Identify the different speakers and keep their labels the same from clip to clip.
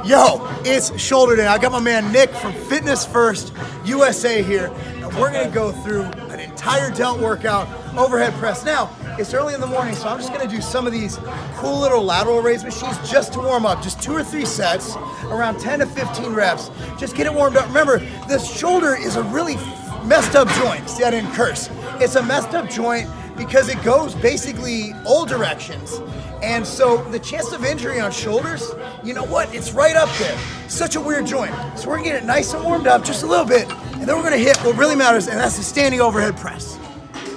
Speaker 1: Yo, it's shoulder day. I got my man Nick from Fitness First USA here, and we're gonna go through an entire delt workout, overhead press. Now, it's early in the morning, so I'm just gonna do some of these cool little lateral raise machines just to warm up. Just 2 or 3 sets, around 10 to 15 reps. Just get it warmed up. Remember, the shoulder is a really messed up joint. See, I didn't curse. It's a messed up joint because it goes basically all directions. And so the chance of injury on shoulders, you know what? It's right up there. Such a weird joint. So we're gonna get it nice and warmed up just a little bit, and then we're gonna hit what really matters, and that's the standing overhead press.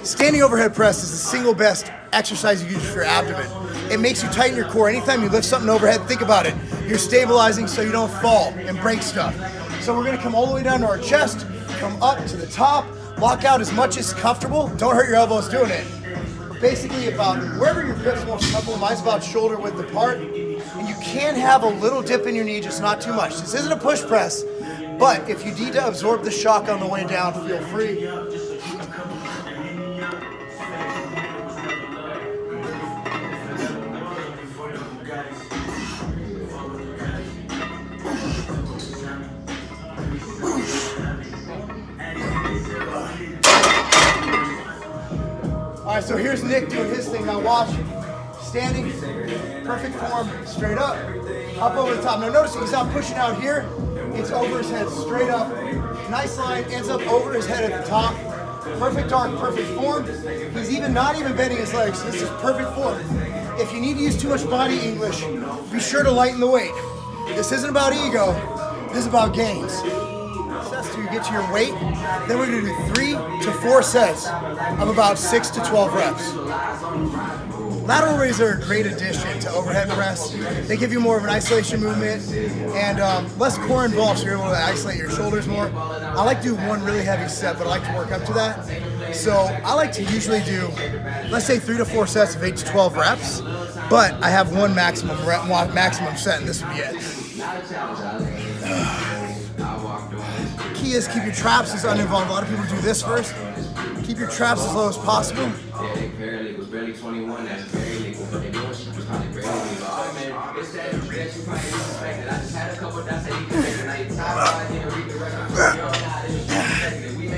Speaker 1: Standing overhead press is the single best exercise you can use for your abdomen. It makes you tighten your core. Anytime you lift something overhead, think about it. You're stabilizing so you don't fall and break stuff. So we're gonna come all the way down to our chest, come up to the top, lock out as much as comfortable. Don't hurt your elbows doing it. Basically about wherever your grip's most comfortable. Mine's about shoulder width apart, and you can have a little dip in your knee, just not too much. This isn't a push press, but if you need to absorb the shock on the way down, feel free. All right, so here's Nick doing his thing. Now watch, standing, perfect form, straight up over the top. Now notice he's not pushing out here. It's over his head, straight up. Nice line, ends up over his head at the top. Perfect arc, perfect form. He's not even bending his legs. This is perfect form. If you need to use too much body English, be sure to lighten the weight. This isn't about ego, this is about gains. So you get to your weight, then we're gonna do 3 to 4 sets of about 6 to 12 reps. Lateral raises are a great addition to overhead press. They give you more of an isolation movement and less core involved, so you're able to isolate your shoulders more. I like to do one really heavy set, but I like to work up to that. So I like to usually do, let's say 3 to 4 sets of 8 to 12 reps, but I have one maximum set, and this would be it. Key is keep your traps as uninvolved. A lot of people do this first. Keep your traps as low as possible.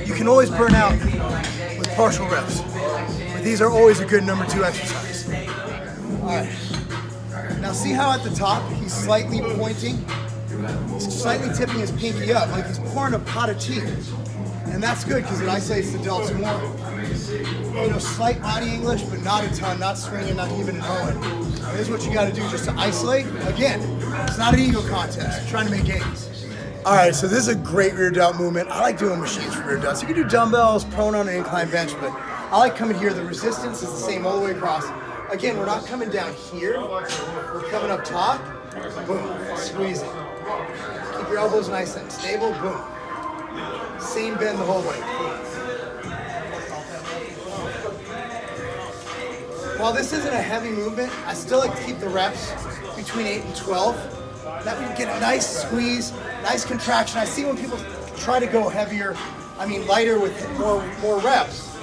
Speaker 1: You can always burn out with partial reps, but these are always a good number 2 exercise. All right. Now see how at the top he's slightly pointing? He's slightly tipping his pinky up, like he's pouring a pot of tea. And that's good because it isolates the delts more. You know, slight body English, but not a ton, not swinging, not even mowing. Here's what you got to do just to isolate. Again, it's not an ego contest. You're trying to make gains. All right, so this is a great rear delt movement. I like doing machines for rear delts. You can do dumbbells, prone on an incline bench, but I like coming here. The resistance is the same all the way across. Again, we're not coming down here. We're coming up top. Boom, squeeze it. Keep your elbows nice and stable, boom. Same bend the whole way, boom. While this isn't a heavy movement, I still like to keep the reps between 8 and 12. That way you get a nice squeeze, nice contraction. I see when people try to go heavier, lighter with more reps,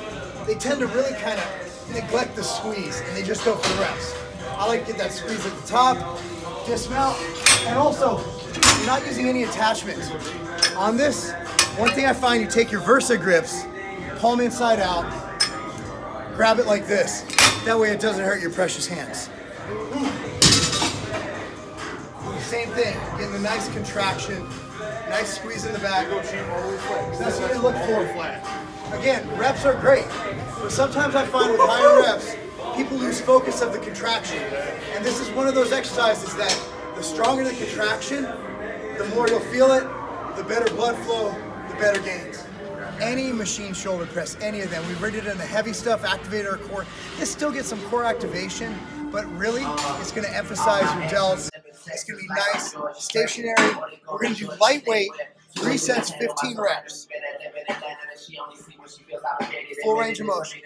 Speaker 1: they tend to really kind of neglect the squeeze and they just go for the reps. I like to get that squeeze at the top, dismount, and also, you're not using any attachments. On this, one thing I find, you take your Versa grips, palm inside out, grab it like this. That way it doesn't hurt your precious hands. Same thing, getting a nice contraction, nice squeeze in the back. That's what you look for. Again, reps are great, but sometimes I find with higher reps, people lose focus of the contraction. And this is one of those exercises that the stronger the contraction, the more you'll feel it, the better blood flow, the better gains. Any machine shoulder press, any of them. We've already done the heavy stuff, activate our core. This still gets some core activation, but really, it's gonna emphasize your delts. It's gonna be nice, stationary. We're gonna do lightweight, 3 sets, 15 reps. Full range of motion.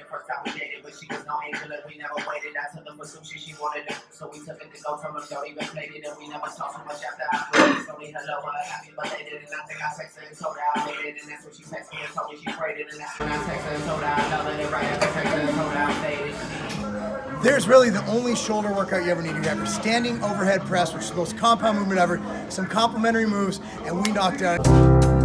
Speaker 1: there's really the only shoulder workout you ever need. You have your standing overhead press, which is the most compound movement ever, some complementary moves, and we knocked out